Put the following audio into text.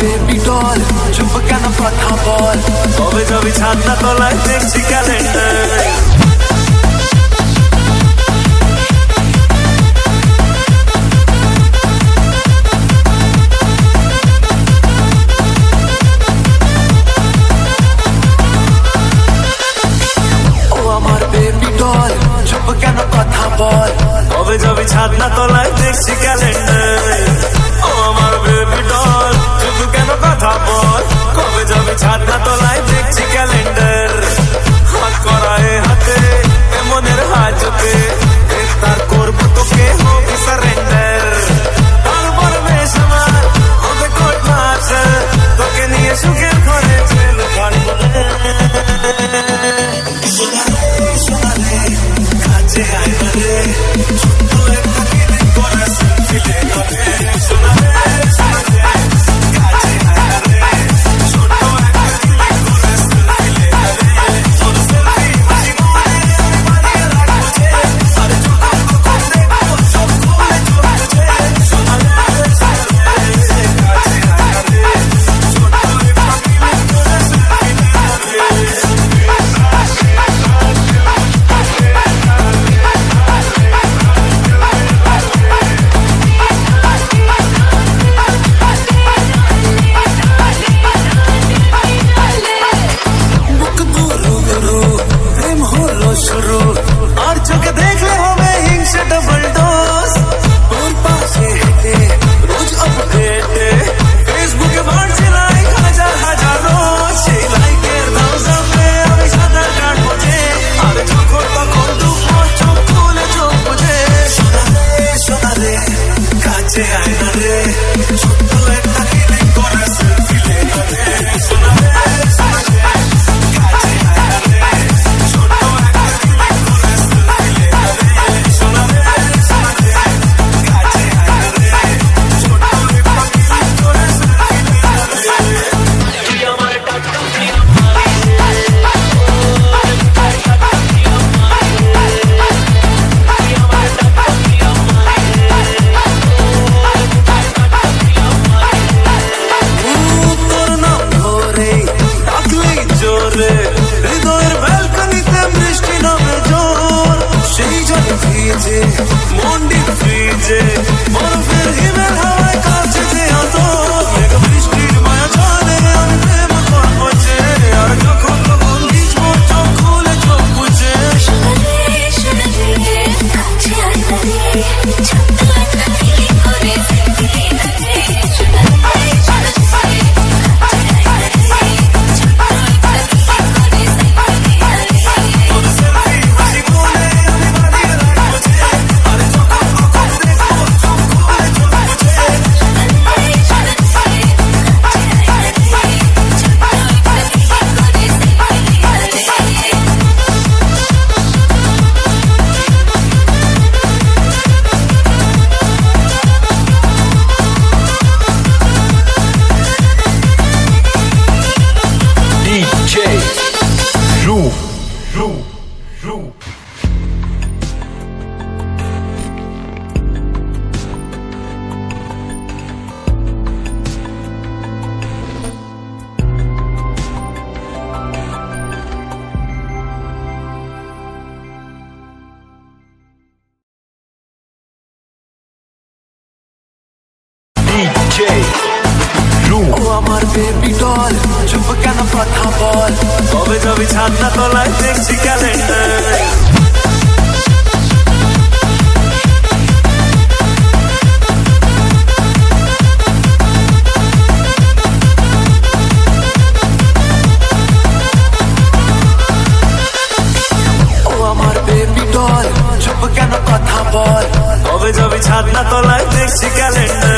baby doll চুপ কেন কথা বল কবে যাবি ছাদনা তলায় দেখছি ক্যালেন্ডার কবে যাবি ছাদনা তলায় দেখছি ক্যালেন্ডার ও আমার বেবি ডল চুপ কেন কথা বল কবে যাবি ছাদনা তলায় দেখছি ক্যালেন্ডার হাত করায় হাতে মনের হাজতে তার করবো তোকে হবে সারেন্ডার তারপর বেশ আমার হবে কোট মাস তোকে নিয়ে সুখের ঘরে ছেল কাটবো সোনালে কাছে আয় রে ছোট্ট একটা ফিলিং করে ফিলে গলে সোনালে কাছে আয় রে ছোট্ট একটা ফিলিং করে ফিলে গলে তোর সেলফি মাঝি মনে আমি বানিয়ে রাখবো যে আরে চোখ কখন দেখবো সব খুলে চলছে সোনালে কাছে আয় রে ছোট্ট একটা ফিলিং করে ফিলে শুরু আর চোখে দেখলে হবে হিংসে ডবল ডোজ তোর পাশে হেঁটে রোজ আপডেটে ফেসবুকে বাড়ছে লাইক হাজার হাজার রোজ সেই লাইকের দাম সামনে আমি সাদা কাটবো যে আর যখন তখন ডুববো চোখ খুলে চোখ বুঝে সোনারে কাছে আয় না রে ছোট্ট একটা ফিলিং করে সেলফি লে রে সোনারে কাছে আয় না রে ছোট্ট হৃদয়ের ব্যালকনিতে বৃষ্টি নামে জোর সেই জল ভিজে মন্ডি ফ্রিজে বরফের হিমেল হাওয়ায় কাছে যে আতর মেঘ বৃষ্টির মায়া জানে আমি প্রেম করবো যে আর যখন তখন ভিজবো চোখ খুলে চোখ বুঝে কাছে আয় না রে ছোট্ট একটা ফিলিং করে ফিলে আমার বেবি ডল চুপ কেন কথা বল কবে যাবি ছাদনা তলায় দেখছি ক্যালেন্ডার ও আমার বেবি ডল চুপ কেন কথা বল কবে যাবি ছাদনা তলায় দেখছি ক্যালেন্ডার